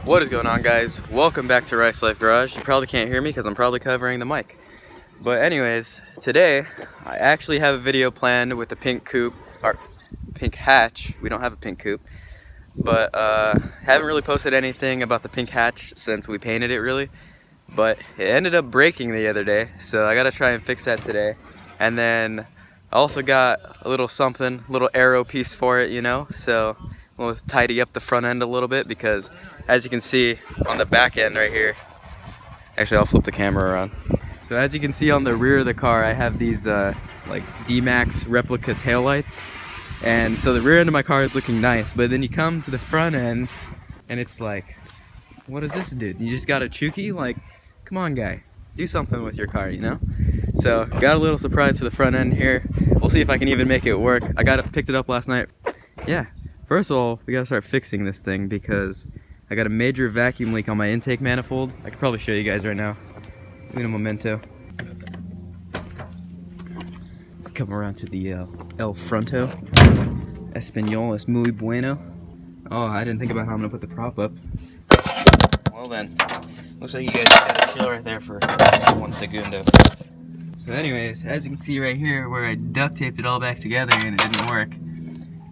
What is going on, guys? Welcome back to Rice Life Garage. You probably can't hear me because I'm probably covering the mic. But anyways, today I actually have a video planned with the pink coupe, or pink hatch. We don't have a pink coupe. But haven't really posted anything about the pink hatch since we painted it really. But it ended up breaking the other day, so I gotta try and fix that today. And then I also got a little something, little aero piece for it, you know, so we'll tidy up the front end a little bit because as you can see on the back end right here, actually I'll flip the camera around. So as you can see on the rear of the car, I have these like D-Max replica taillights. And so the rear end of my car is looking nice, but then you come to the front end and it's like, what does this do? You just got a Chukey? Like, come on guy, do something with your car, you know? So got a little surprise for the front end here. We'll see if I can even make it work. Picked it up last night. Yeah, first of all, we gotta start fixing this thing because I got a major vacuum leak on my intake manifold. I could probably show you guys right now. In a memento. Let's come around to the El Fronto. Espanol es muy bueno. Oh, I didn't think about how I'm gonna put the prop up. Well then, looks like you guys gotta chill right there for 1 segundo. So anyways, as you can see right here where I duct taped it all back together and it didn't work,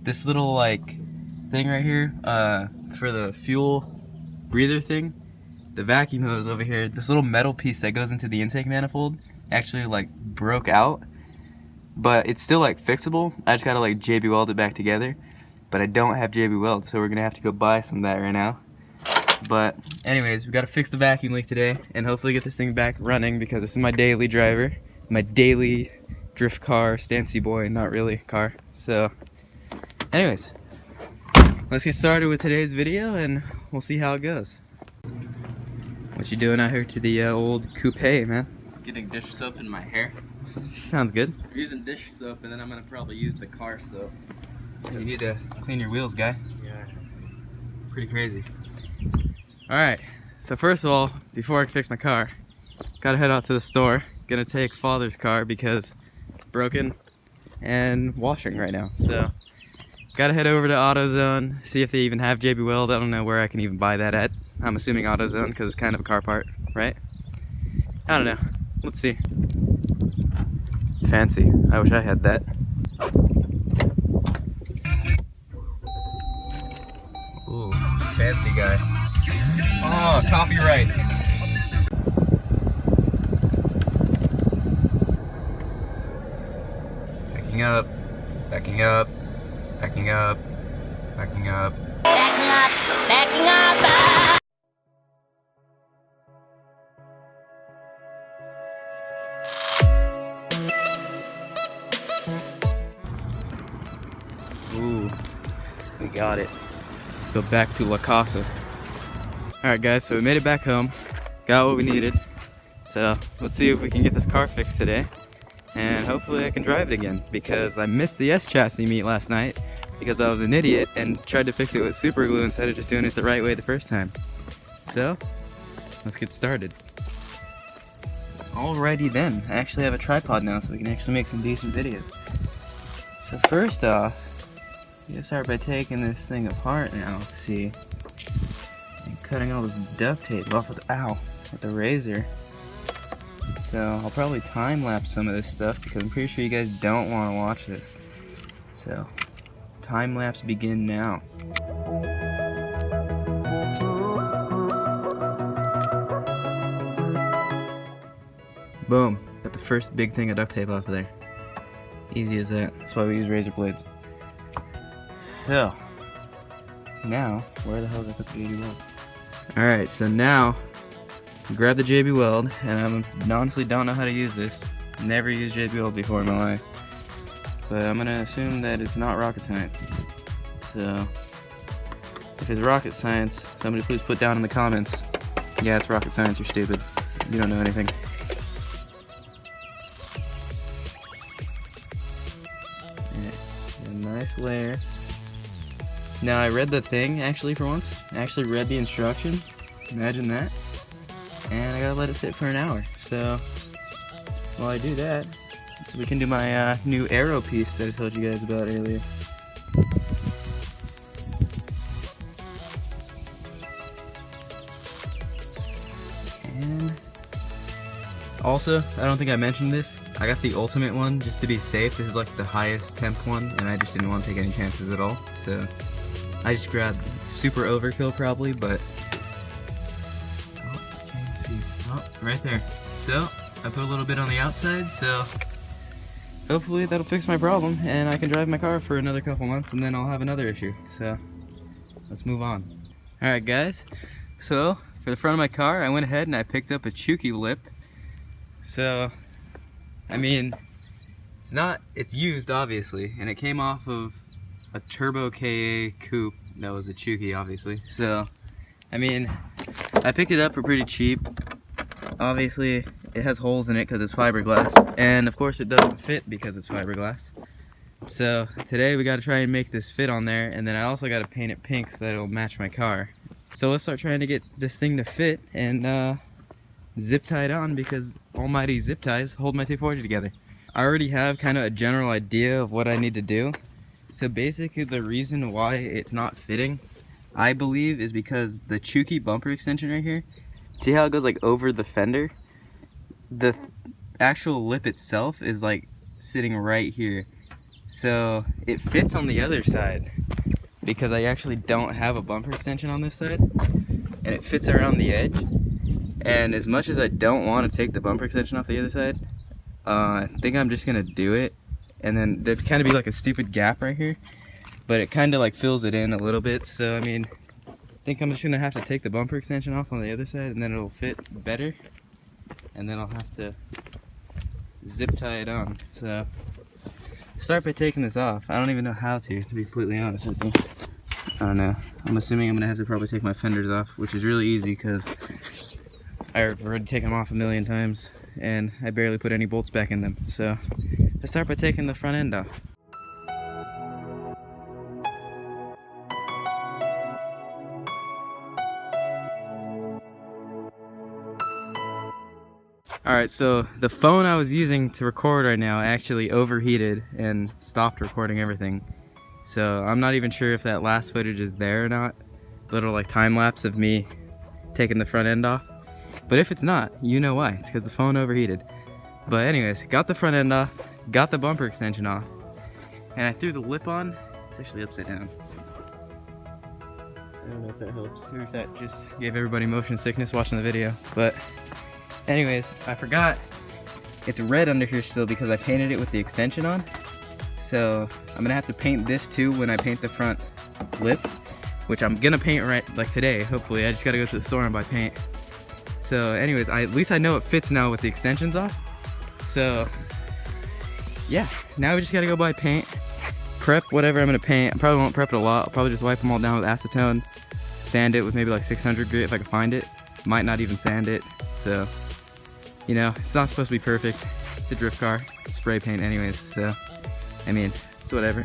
this little like thing right here for the fuel breather thing, the vacuum hose over here, this little metal piece that goes into the intake manifold actually like broke out, but it's still like fixable. I just gotta like JB weld it back together, but I don't have JB weld, so we're gonna have to go buy some of that right now. But anyways, we gotta fix the vacuum leak today and hopefully get this thing back running because this is my daily driver, my daily drift car, Stancy boy, not really car. So anyways, let's get started with today's video and we'll see how it goes. What you doing out here to the old coupe, man? Getting dish soap in my hair. Sounds good. I'm using dish soap and then I'm gonna probably use the car soap. You need to clean your wheels, guy. Yeah. Pretty crazy. Alright, so first of all, before I can fix my car, gotta head out to the store. Gonna take father's car because it's broken and washing right now. So gotta head over to AutoZone, see if they even have JB Weld. I don't know where I can even buy that at. I'm assuming AutoZone because it's kind of a car part, right? I don't know. Let's see. Fancy. I wish I had that. Ooh, fancy guy. Oh, copyright. Backing up, backing up, backing up, backing up. Backing up, backing up. Ooh, we got it. Let's go back to La Casa. Alright guys, so we made it back home. Got what we needed. So let's see if we can get this car fixed today. And hopefully I can drive it again because I missed the S-chassis meet last night because I was an idiot and tried to fix it with super glue instead of just doing it the right way the first time. So, let's get started. Alrighty then, I actually have a tripod now so we can actually make some decent videos. So first off, I'm gonna start by taking this thing apart now, see, and cutting all this duct tape off with, with the razor. So I'll probably time-lapse some of this stuff because I'm pretty sure you guys don't want to watch this. So, time-lapse begin now. Boom, got the first big thing of duct tape off of there. Easy as that, that's why we use razor blades. So, now, where the hell did I put the JB Weld? Alright, so now, grab the JB Weld, and I honestly don't know how to use this. Never used JB Weld before in my life. But I'm gonna assume that it's not rocket science. So, if it's rocket science, somebody please put down in the comments, yeah, it's rocket science, you're stupid. You don't know anything. A nice layer. Now I read the thing actually for once. I actually read the instructions. Imagine that. And I gotta let it sit for an hour. So while I do that, we can do my new aero piece that I told you guys about earlier. And also, I don't think I mentioned this, I got the ultimate one just to be safe. This is like the highest temp one, and I just didn't want to take any chances at all. So I just grabbed super overkill probably, but can't see. Oh, right there. So I put a little bit on the outside, so hopefully that'll fix my problem and I can drive my car for another couple months, and then I'll have another issue. So let's move on. Alright guys, so for the front of my car I went ahead and I picked up a Chuki lip. So I mean, it's used obviously, and it came off of a Turbo KA coupe that was a Chuki obviously. So I mean, I picked it up for pretty cheap. Obviously it has holes in it because it's fiberglass, and of course it doesn't fit because it's fiberglass. So today we got to try and make this fit on there, and then I also got to paint it pink so that it'll match my car. So let's start trying to get this thing to fit and zip tie it on, because almighty zip ties hold my 240 together. I already have kind of a general idea of what I need to do. So basically the reason why it's not fitting, I believe, is because the Chuki bumper extension right here, see how it goes like over the fender? The actual lip itself is like sitting right here. So it fits on the other side because I actually don't have a bumper extension on this side, and it fits around the edge. And as much as I don't want to take the bumper extension off the other side, I think I'm just gonna do it. And then there'd kind of be like a stupid gap right here, but it kind of like fills it in a little bit. So I mean, I think I'm just gonna have to take the bumper extension off on the other side, and then it'll fit better. And then I'll have to zip tie it on. So start by taking this off. I don't even know how to be completely honest with you. I don't know. I'm assuming I'm gonna have to probably take my fenders off, which is really easy because I've already taken them off a million times and I barely put any bolts back in them. So let's start by taking the front end off. Alright, so the phone I was using to record right now actually overheated and stopped recording everything. So I'm not even sure if that last footage is there or not. Little like time lapse of me taking the front end off. But if it's not, you know why. It's because the phone overheated. But anyways, got the front end off, got the bumper extension off, and I threw the lip on. It's actually upside down. I don't know if that helps, or if that just gave everybody motion sickness watching the video. But anyways, I forgot it's red under here still because I painted it with the extension on. So I'm gonna have to paint this too when I paint the front lip, which I'm gonna paint right like today, hopefully. I just gotta go to the store and buy paint. So anyways, at least I know it fits now with the extensions off. So yeah, now we just gotta go buy paint, prep whatever I'm gonna paint. I probably won't prep it a lot. I'll probably just wipe them all down with acetone, sand it with maybe like 600 grit if I can find it. Might not even sand it. So, you know, it's not supposed to be perfect. It's a drift car. It's spray paint anyways, so I mean, it's whatever.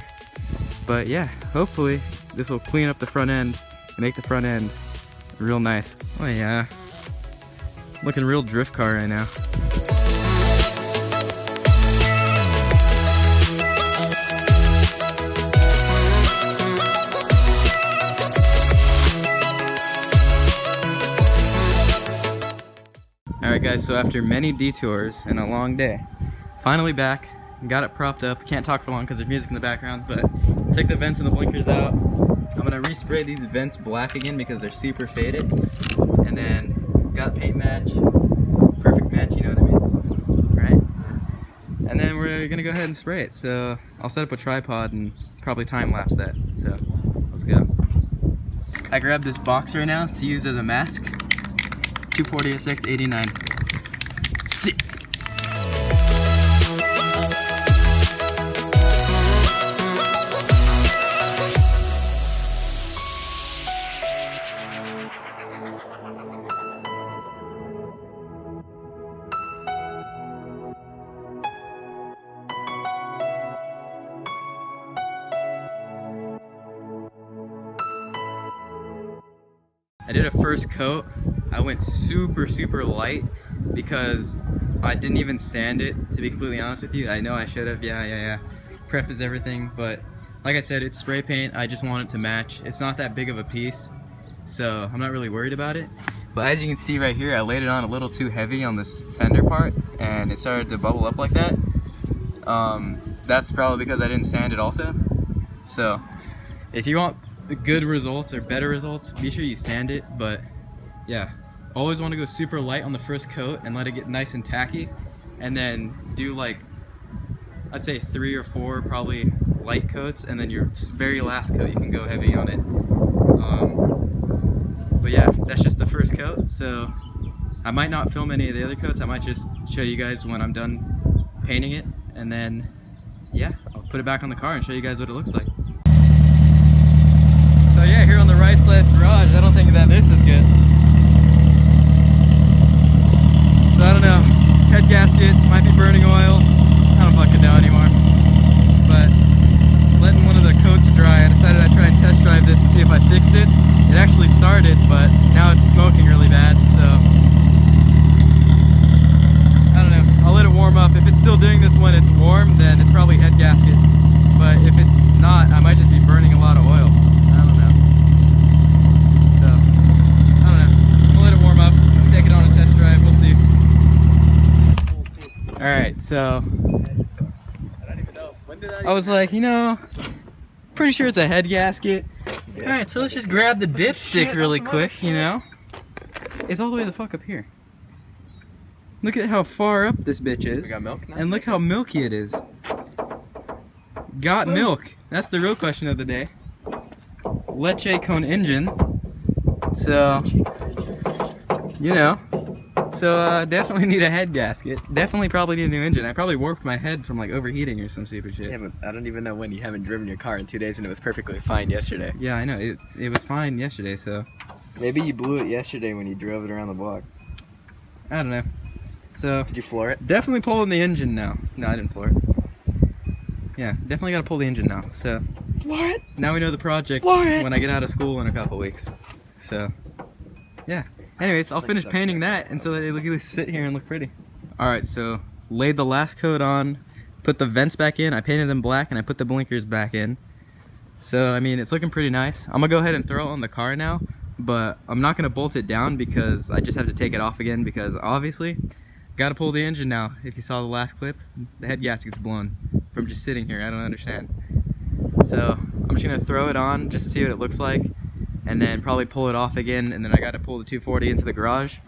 But yeah, hopefully this will clean up the front end and make the front end real nice. Oh yeah, looking real drift car right now. Alright guys, so after many detours and a long day, finally back, got it propped up. Can't talk for long because there's music in the background, but take the vents and the blinkers out. I'm gonna respray these vents black again because they're super faded. And then got paint match, perfect match, you know what I mean, right? And then we're gonna go ahead and spray it. So I'll set up a tripod and probably time lapse that. So let's go. I grabbed this box right now to use as a mask. 240SX89. Sick. I did a first coat. I went super light because I didn't even sand it, to be completely honest with you. I know I should have, yeah. Prep is everything, but like I said, it's spray paint. I just want it to match. It's not that big of a piece, so I'm not really worried about it. But as you can see right here, I laid it on a little too heavy on this fender part, and it started to bubble up like that. That's probably because I didn't sand it also. So if you want good results or better results, be sure you sand it. But yeah, always want to go super light on the first coat and let it get nice and tacky, and then do like, I'd say 3 or 4 probably light coats, and then your very last coat you can go heavy on it. But yeah, that's just the first coat, so I might not film any of the other coats. I might just show you guys when I'm done painting it, and then yeah, I'll put it back on the car and show you guys what it looks like. So yeah, here on the Rice Life Garage, I don't think that this is good. So I don't know, head gasket, might be burning oil, I don't fucking know anymore. But letting one of the coats dry, I decided I'd try and test drive this and see if I fix it. It actually started, but now it's smoking really bad, so I don't know, I'll let it warm up. If it's still doing this when it's warm, then it's probably head gasket. But if it's not, I might just be burning a lot of oil. I don't know. So, I don't know. We'll let it warm up, take it on a test drive, we'll see. Alright, so I was like, you know, pretty sure it's a head gasket. Alright, so let's just grab the dipstick really quick, you know. It's all the way the fuck up here. Look at how far up this bitch is. We got milk now? And look how milky it is. Got milk. That's the real question of the day. Leche con engine. So, you know. So definitely need a head gasket. Definitely probably need a new engine. I probably warped my head from like overheating or some stupid shit. Yeah, but I don't even know when. You haven't driven your car in 2 days and it was perfectly fine yesterday. Yeah, I know. It was fine yesterday, so. Maybe you blew it yesterday when you drove it around the block. I don't know. So. Did you floor it? Definitely pulling the engine now. No, I didn't floor it. Yeah, definitely gotta pull the engine now. So. Floor it! Now we know the project Floor it! when I get out of school in a couple weeks. So. Yeah. Anyways, I'll finish painting that and so that they look, at least sit here and look pretty. Alright, so laid the last coat on, put the vents back in, I painted them black, and I put the blinkers back in. So, I mean, it's looking pretty nice. I'm gonna go ahead and throw it on the car now, but I'm not gonna bolt it down because I just have to take it off again because obviously, gotta pull the engine now. If you saw the last clip, the head gasket's blown from just sitting here, I don't understand. So, I'm just gonna throw it on just to see what it looks like, and then probably pull it off again, and then I gotta pull the 240 into the garage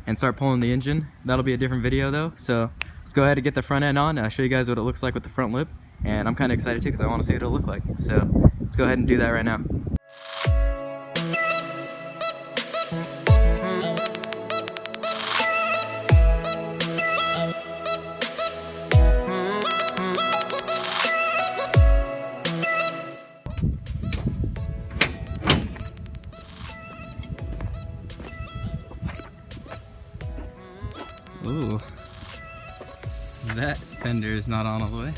and start pulling the engine. That'll be a different video though, so let's go ahead and get the front end on and I'll show you guys what it looks like with the front lip, and I'm kinda excited too because I wanna see what it'll look like. So let's go ahead and do that right now. Ooh, that fender is not on all the way.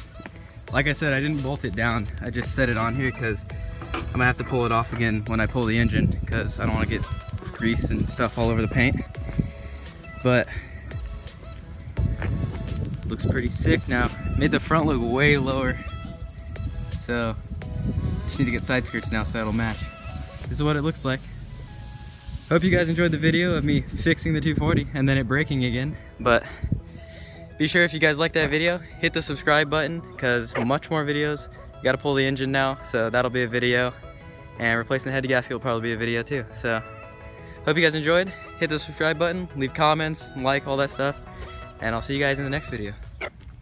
Like I said, I didn't bolt it down. I just set it on here because I'm gonna have to pull it off again when I pull the engine because I don't want to get grease and stuff all over the paint. But looks pretty sick now. Made the front look way lower. So just need to get side skirts now so that'll match. This is what it looks like. Hope you guys enjoyed the video of me fixing the 240 and then it breaking again. But be sure if you guys like that video, hit the subscribe button because much more videos. You gotta pull the engine now, so that'll be a video. And replacing the head gasket will probably be a video too. So hope you guys enjoyed. Hit the subscribe button, leave comments, like, all that stuff. And I'll see you guys in the next video.